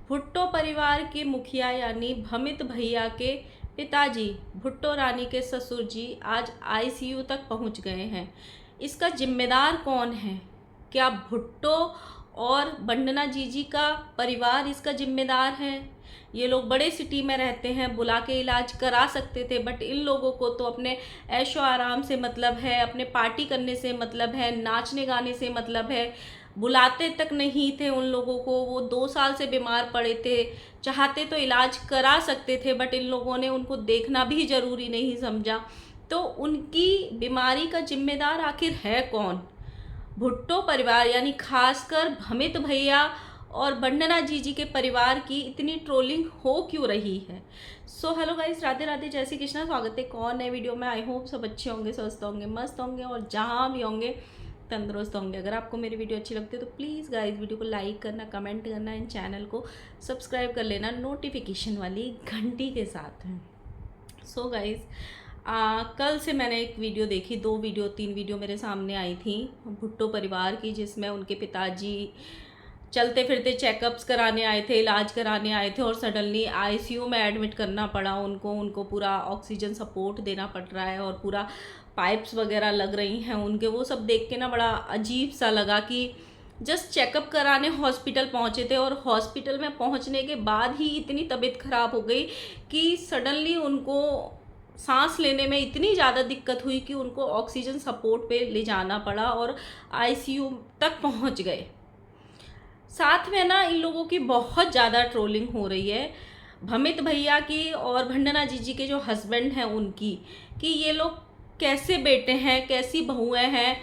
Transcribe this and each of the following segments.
भुट्टो परिवार के मुखिया यानी भमित भैया के पिताजी भुट्टो रानी के ससुर जी आज आईसीयू तक पहुंच गए हैं। इसका जिम्मेदार कौन है? क्या भुट्टो और वंदना जीजी का परिवार इसका जिम्मेदार है? ये लोग बड़े सिटी में रहते हैं, बुला के इलाज करा सकते थे, बट इन लोगों को तो अपने ऐशो आराम से मतलब है, अपने पार्टी करने से मतलब है, नाचने गाने से मतलब है। बुलाते तक नहीं थे उन लोगों को। वो 2 साल से बीमार पड़े थे, चाहते तो इलाज करा सकते थे, बट इन लोगों ने उनको देखना भी ज़रूरी नहीं समझा। तो उनकी बीमारी का जिम्मेदार आखिर है कौन? भुट्टो परिवार यानी खासकर भमित भैया और वंदना जीजी के परिवार की इतनी ट्रोलिंग हो क्यों रही है? So hello guys, Radhe Radhe, जय श्री कृष्णा। स्वागत है कौन है वीडियो में। आई होप सब अच्छे होंगे, स्वस्थ होंगे, मस्त होंगे और जहाँ भी होंगे तंदुरुस्त होंगे। अगर आपको मेरी वीडियो अच्छी लगती है तो प्लीज़ गाइस वीडियो को लाइक करना, कमेंट करना, इन चैनल को सब्सक्राइब कर लेना नोटिफिकेशन वाली घंटी के साथ। सो गाइस, कल से मैंने एक वीडियो देखी, 3 वीडियो मेरे सामने आई थी भुट्टो परिवार की, जिसमें उनके पिताजी चलते फिरते चेकअप्स कराने आए थे, इलाज कराने आए थे और सडनली आईसीयू में एडमिट करना पड़ा उनको पूरा ऑक्सीजन सपोर्ट देना पड़ रहा है और पूरा पाइप्स वगैरह लग रही हैं उनके। वो सब देख के ना बड़ा अजीब सा लगा कि जस्ट चेकअप कराने हॉस्पिटल पहुंचे थे और हॉस्पिटल में पहुंचने के बाद ही इतनी तबीयत ख़राब हो गई कि सडनली उनको सांस लेने में इतनी ज़्यादा दिक्कत हुई कि उनको ऑक्सीजन सपोर्ट पे ले जाना पड़ा और आईसीयू तक पहुंच गए। साथ में ना इन लोगों की बहुत ज़्यादा ट्रोलिंग हो रही है, भमित भैया की और वंदना जीजी के जो हस्बैंड हैं उनकी, कि ये लोग कैसे बेटे हैं, कैसी बहुएं हैं।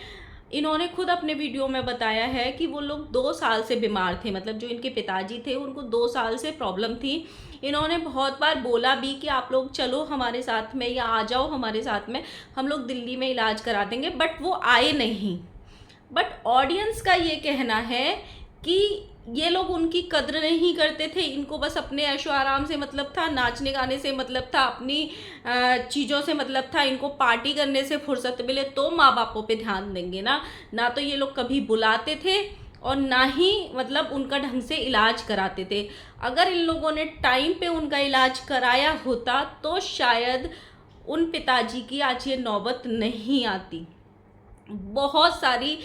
इन्होंने खुद अपने वीडियो में बताया है कि वो लोग 2 साल से बीमार थे, मतलब जो इनके पिताजी थे उनको 2 साल से प्रॉब्लम थी। इन्होंने बहुत बार बोला भी कि आप लोग चलो हमारे साथ में या आ जाओ हमारे साथ में, हम लोग दिल्ली में इलाज करा देंगे, बट वो आए नहीं। बट ऑडियंस का ये कहना है कि ये लोग उनकी कद्र नहीं करते थे, इनको बस अपने ऐशो आराम से मतलब था, नाचने गाने से मतलब था, अपनी चीज़ों से मतलब था, इनको पार्टी करने से फुर्सत मिले तो माँ बापों पे ध्यान देंगे ना तो ये लोग कभी बुलाते थे और ना ही मतलब उनका ढंग से इलाज कराते थे। अगर इन लोगों ने टाइम पे उनका इलाज कराया होता तो शायद उन पिताजी की आज ये नौबत नहीं आती। बहुत सारी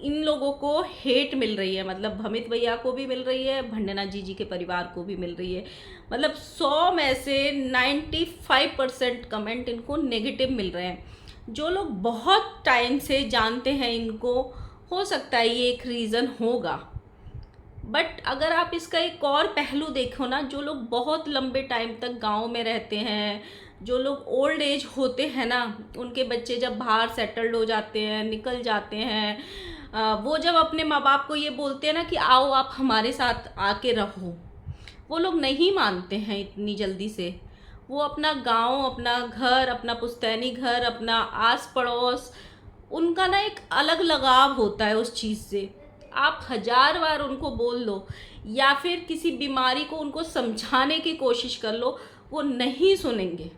इन लोगों को हेट मिल रही है, मतलब भमित भैया को भी मिल रही है, वंदना जीजी के परिवार को भी मिल रही है। मतलब 100 में से 95% कमेंट इनको नेगेटिव मिल रहे हैं। जो लोग बहुत टाइम से जानते हैं इनको, हो सकता है ये एक रीज़न होगा, बट अगर आप इसका एक और पहलू देखो ना, जो लोग बहुत लंबे टाइम तक गांव में रहते हैं, जो लोग ओल्ड एज होते हैं ना, उनके बच्चे जब बाहर सेटल्ड हो जाते हैं, निकल जाते हैं, वो जब अपने माँ बाप को ये बोलते हैं ना कि आओ आप हमारे साथ आके रहो, वो लोग नहीं मानते हैं इतनी जल्दी से। वो अपना गांव, अपना घर, अपना पुश्तैनी घर, अपना आस पड़ोस, उनका ना एक अलग लगाव होता है उस चीज़ से। आप 1000 बार उनको बोल लो या फिर किसी बीमारी को उनको समझाने की कोशिश कर लो, वो नहीं सुनेंगे।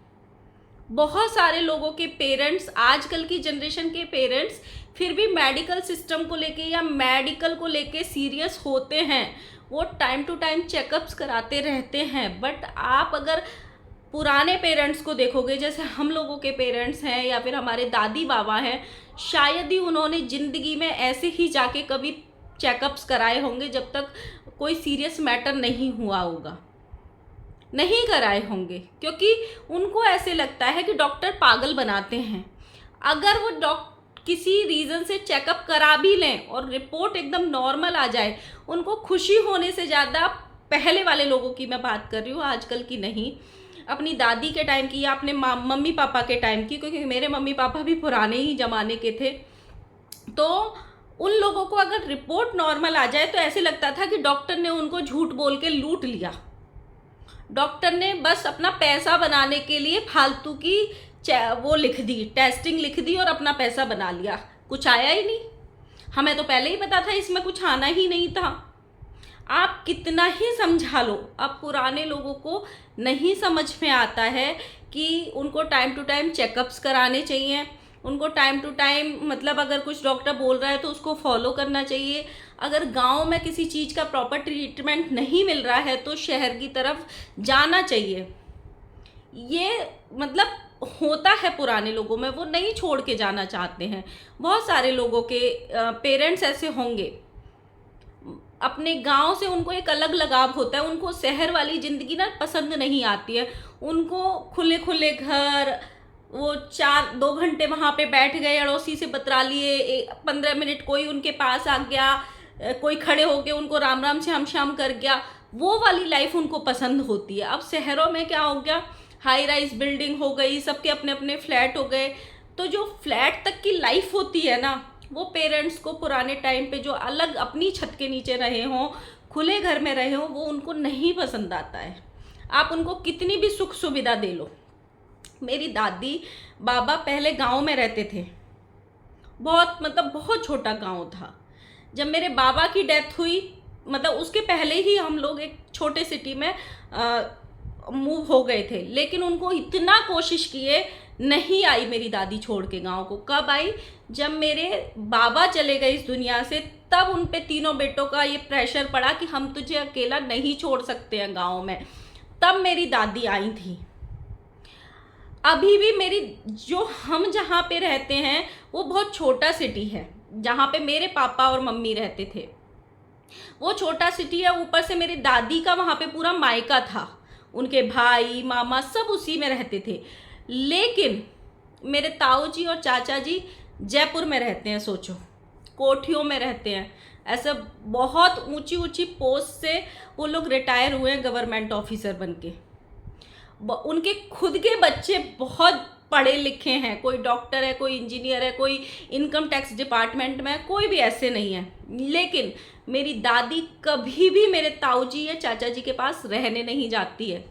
बहुत सारे लोगों के पेरेंट्स, आजकल की जनरेशन के पेरेंट्स फिर भी मेडिकल सिस्टम को लेके या मेडिकल को लेके सीरियस होते हैं, वो टाइम टू टाइम चेकअप्स कराते रहते हैं। बट आप अगर पुराने पेरेंट्स को देखोगे, जैसे हम लोगों के पेरेंट्स हैं या फिर हमारे दादी बाबा हैं, शायद ही उन्होंने ज़िंदगी में ऐसे ही जाके कभी चेकअप्स कराए होंगे जब तक कोई सीरियस मैटर नहीं हुआ होगा, नहीं कराए होंगे, क्योंकि उनको ऐसे लगता है कि डॉक्टर पागल बनाते हैं। अगर वो किसी रीज़न से चेकअप करा भी लें और रिपोर्ट एकदम नॉर्मल आ जाए, उनको खुशी होने से ज़्यादा, पहले वाले लोगों की मैं बात कर रही हूँ, आजकल की नहीं, अपनी दादी के टाइम की या अपने मम्मी पापा के टाइम की, क्योंकि मेरे मम्मी पापा भी पुराने ही ज़माने के थे, तो उन लोगों को अगर रिपोर्ट नॉर्मल आ जाए तो ऐसे लगता था कि डॉक्टर ने उनको झूठ बोल के लूट लिया। डॉक्टर ने बस अपना पैसा बनाने के लिए फालतू की वो लिख दी, टेस्टिंग लिख दी और अपना पैसा बना लिया, कुछ आया ही नहीं। हमें तो पहले ही पता था इसमें कुछ आना ही नहीं था। आप कितना ही समझा लो, अब पुराने लोगों को नहीं समझ में आता है कि उनको टाइम टू टाइम चेकअप्स कराने चाहिए, उनको टाइम टू टाइम मतलब अगर कुछ डॉक्टर बोल रहा है तो उसको फॉलो करना चाहिए। अगर गांव में किसी चीज़ का प्रॉपर ट्रीटमेंट नहीं मिल रहा है तो शहर की तरफ जाना चाहिए। ये मतलब होता है पुराने लोगों में, वो नहीं छोड़ के जाना चाहते हैं। बहुत सारे लोगों के पेरेंट्स ऐसे होंगे, अपने गांव से उनको एक अलग लगाव होता है, उनको शहर वाली ज़िंदगी ना पसंद नहीं आती है। उनको खुले खुले घर, वो 2 घंटे वहाँ पे बैठ गए, अड़ोसी से बतरा लिए, 15 मिनट कोई उनके पास आ गया, कोई खड़े होके उनको राम राम श्याम श्याम कर गया, वो वाली लाइफ उनको पसंद होती है। अब शहरों में क्या हो गया, हाई राइज बिल्डिंग हो गई, सबके अपने अपने फ्लैट हो गए, तो जो फ्लैट तक की लाइफ होती है ना, वो पेरेंट्स को पुराने टाइम पे जो अलग अपनी छत के नीचे रहे हों, खुले घर में रहे हों, वो उनको नहीं पसंद आता है। आप उनको कितनी भी सुख सुविधा दे लो। मेरी दादी बाबा पहले गांव में रहते थे, बहुत मतलब बहुत छोटा गांव था। जब मेरे बाबा की डेथ हुई, मतलब उसके पहले ही हम लोग एक छोटे सिटी में मूव हो गए थे, लेकिन उनको इतना कोशिश किए, नहीं आई मेरी दादी छोड़ के गांव को। कब आई, जब मेरे बाबा चले गए इस दुनिया से, तब उन पे तीनों बेटों का ये प्रेशर पड़ा कि हम तुझे अकेला नहीं छोड़ सकते हैं गांव में, तब मेरी दादी आई थी। अभी भी मेरी जो हम जहाँ पे रहते हैं वो बहुत छोटा सिटी है, जहाँ पे मेरे पापा और मम्मी रहते थे, वो छोटा सिटी है। ऊपर से मेरी दादी का वहाँ पे पूरा मायका था, उनके भाई मामा सब उसी में रहते थे। लेकिन मेरे ताऊ जी और चाचा जी जयपुर में रहते हैं, सोचो, कोठियों में रहते हैं। ऐसे बहुत ऊंची ऊंची पोस्ट से वो लोग रिटायर हुए हैं गवर्नमेंट ऑफिसर बनके। उनके खुद के बच्चे बहुत पढ़े लिखे हैं, कोई डॉक्टर है, कोई इंजीनियर है, कोई इनकम टैक्स डिपार्टमेंट में है, कोई भी ऐसे नहीं है। लेकिन मेरी दादी कभी भी मेरे ताऊ जी या चाचा जी के पास रहने नहीं जाती है।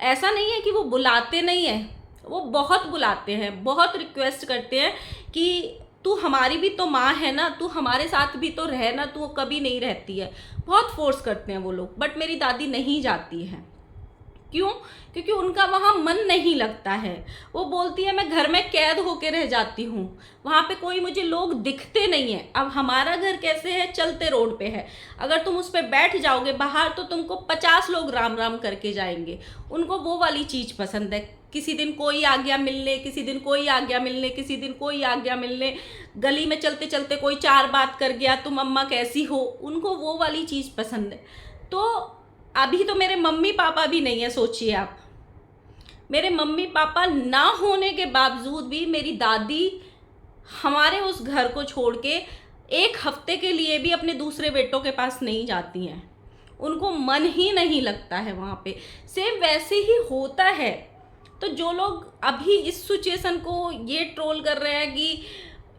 ऐसा नहीं है कि वो बुलाते नहीं है, वो बहुत बुलाते हैं, बहुत रिक्वेस्ट करते हैं कि तू हमारी भी तो माँ है ना, तू हमारे साथ भी तो रह ना, तू कभी नहीं रहती है। बहुत फोर्स करते हैं वो लोग, बट मेरी दादी नहीं जाती है। क्यों? क्योंकि उनका वहाँ मन नहीं लगता है। वो बोलती है मैं घर में कैद होके रह जाती हूँ, वहाँ पे कोई मुझे लोग दिखते नहीं है। अब हमारा घर कैसे है, चलते रोड पे है, अगर तुम उस पर बैठ जाओगे बाहर तो तुमको 50 लोग राम राम करके जाएंगे। उनको वो वाली चीज़ पसंद है, किसी दिन कोई आ गया मिलने, किसी दिन कोई आ गया मिलने, किसी दिन कोई आ गया मिलने, गली में चलते चलते कोई 4 बात कर गया, तुम अम्मा कैसी हो, उनको वो वाली चीज़ पसंद है। तो अभी तो मेरे मम्मी पापा भी नहीं है, सोचिए आप, मेरे मम्मी पापा ना होने के बावजूद भी मेरी दादी हमारे उस घर को छोड़ के 1 हफ्ते के लिए भी अपने दूसरे बेटों के पास नहीं जाती हैं। उनको मन ही नहीं लगता है वहाँ पे। सेम वैसे ही होता है। तो जो लोग अभी इस सिचुएशन को ये ट्रोल कर रहे हैं कि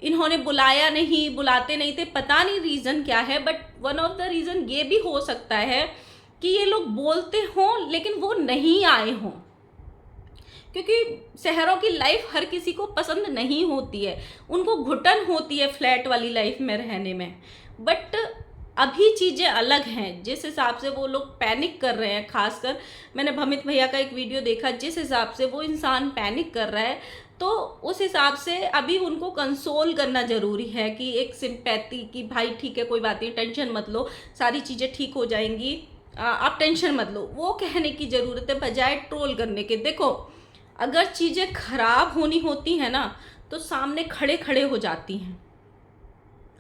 इन्होंने बुलाया नहीं, बुलाते नहीं थे, पता नहीं रीज़न क्या है, but one of the reason ये भी हो सकता है कि ये लोग बोलते हों लेकिन वो नहीं आए हों, क्योंकि शहरों की लाइफ हर किसी को पसंद नहीं होती है, उनको घुटन होती है फ्लैट वाली लाइफ में रहने में। बट अभी चीज़ें अलग हैं, जिस हिसाब से वो लोग पैनिक कर रहे हैं, खासकर मैंने भमित भैया का एक वीडियो देखा, जिस हिसाब से वो इंसान पैनिक कर रहा है, तो उस हिसाब से अभी उनको कंसोल करना ज़रूरी है कि एक सिंपैथी कि भाई ठीक है, कोई बात नहीं, टेंशन मत लो, सारी चीज़ें ठीक हो जाएंगी, आप टेंशन मत लो, वो कहने की ज़रूरत है बजाय ट्रोल करने के। देखो, अगर चीज़ें खराब होनी होती हैं ना तो सामने खड़े खड़े हो जाती हैं,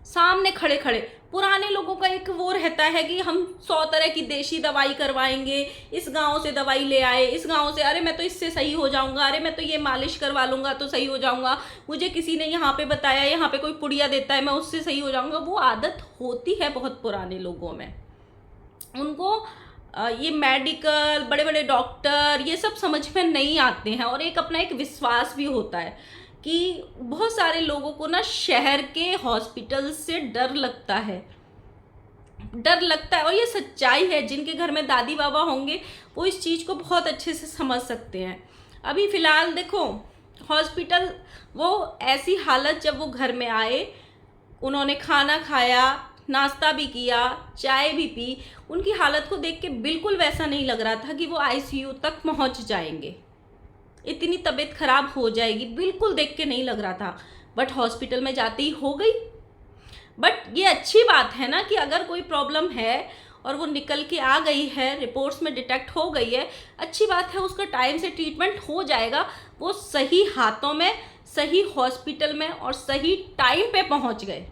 सामने खड़े खड़े। पुराने लोगों का एक वो रहता है कि हम 100 तरह की देशी दवाई करवाएंगे, इस गांव से दवाई ले आए, इस गांव से, अरे मैं तो इससे सही हो जाऊंगा, अरे मैं तो ये मालिश करवा लूंगा तो सही हो जाऊंगा, मुझे किसी ने यहाँ पे बताया, यहाँ पे कोई पुड़िया देता है, मैं उससे सही हो जाऊंगा। वो आदत होती है बहुत पुराने लोगों में, उनको ये मेडिकल, बड़े बड़े डॉक्टर, ये सब समझ में नहीं आते हैं। और एक अपना एक विश्वास भी होता है कि बहुत सारे लोगों को ना शहर के हॉस्पिटल से डर लगता है, डर लगता है। और ये सच्चाई है, जिनके घर में दादी बाबा होंगे वो इस चीज़ को बहुत अच्छे से समझ सकते हैं। अभी फ़िलहाल देखो, हॉस्पिटल, वो ऐसी हालत, जब वो घर में आए, उन्होंने खाना खाया, नाश्ता भी किया, चाय भी पी, उनकी हालत को देख के बिल्कुल वैसा नहीं लग रहा था कि वो आईसीयू तक पहुंच जाएंगे, इतनी तबीयत खराब हो जाएगी, बिल्कुल देख के नहीं लग रहा था। बट हॉस्पिटल में जाते ही हो गई। बट ये अच्छी बात है ना कि अगर कोई प्रॉब्लम है और वो निकल के आ गई है, रिपोर्ट्स में डिटेक्ट हो गई है, अच्छी बात है, उसका टाइम से ट्रीटमेंट हो जाएगा, वो सही हाथों में, सही हॉस्पिटल में और सही टाइम पे पहुंच गए।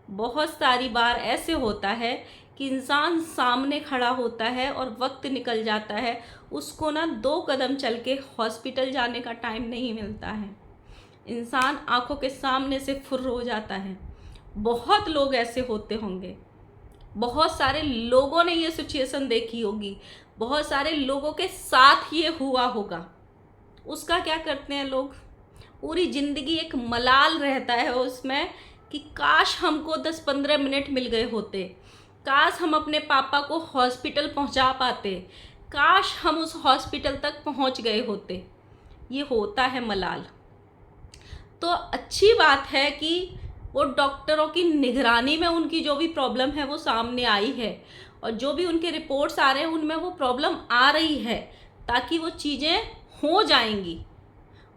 बहुत सारी बार ऐसे होता है कि इंसान सामने खड़ा होता है और वक्त निकल जाता है, उसको ना 2 कदम चल के हॉस्पिटल जाने का टाइम नहीं मिलता है, इंसान आंखों के सामने से फुर्र हो जाता है। बहुत लोग ऐसे होते होंगे, बहुत सारे लोगों ने ये सिचुएशन देखी होगी, बहुत सारे लोगों के साथ ये हुआ होगा। उसका क्या करते हैं लोग, पूरी ज़िंदगी एक मलाल रहता है उसमें कि काश हमको 10-15 मिनट मिल गए होते, काश हम अपने पापा को हॉस्पिटल पहुंचा पाते, काश हम उस हॉस्पिटल तक पहुंच गए होते। ये होता है मलाल। तो अच्छी बात है कि वो डॉक्टरों की निगरानी में उनकी जो भी प्रॉब्लम है वो सामने आई है, और जो भी उनके रिपोर्ट्स आ रहे हैं उनमें वो प्रॉब्लम आ रही है, ताकि वो चीज़ें हो जाएंगी।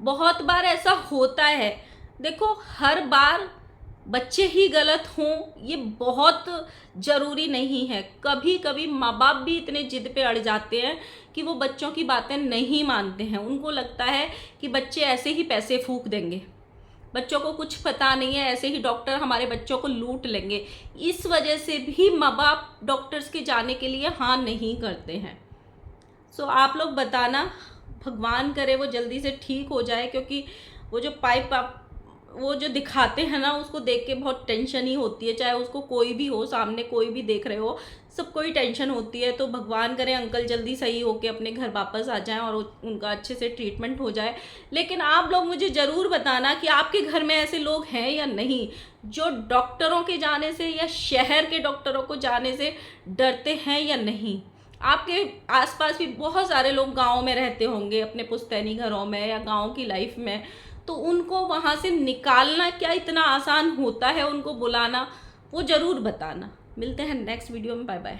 बहुत बार ऐसा होता है, देखो हर बार बच्चे ही गलत हों ये बहुत ज़रूरी नहीं है। कभी कभी माँ बाप भी इतने जिद पे अड़ जाते हैं कि वो बच्चों की बातें नहीं मानते हैं। उनको लगता है कि बच्चे ऐसे ही पैसे फूंक देंगे, बच्चों को कुछ पता नहीं है, ऐसे ही डॉक्टर हमारे बच्चों को लूट लेंगे। इस वजह से भी माँ बाप डॉक्टर्स के जाने के लिए हाँ नहीं करते हैं। सो आप लोग बताना, भगवान करे वो जल्दी से ठीक हो जाए, क्योंकि वो जो पाइप आप वो जो दिखाते हैं ना, उसको देख के बहुत टेंशन ही होती है। चाहे उसको कोई भी हो, सामने कोई भी देख रहे हो, सबको ही टेंशन होती है। तो भगवान करे अंकल जल्दी सही होके अपने घर वापस आ जाएं और उनका अच्छे से ट्रीटमेंट हो जाए। लेकिन आप लोग मुझे ज़रूर बताना कि आपके घर में ऐसे लोग हैं या नहीं जो डॉक्टरों के जाने से या शहर के डॉक्टरों को जाने से डरते हैं या नहीं। आपके आसपास भी बहुत सारे लोग गाँव में रहते होंगे, अपने पुश्तैनी घरों में या गाँव की लाइफ में, तो उनको वहाँ से निकालना क्या इतना आसान होता है, उनको बुलाना, वो ज़रूर बताना। मिलते हैं नेक्स्ट वीडियो में, बाय बाय।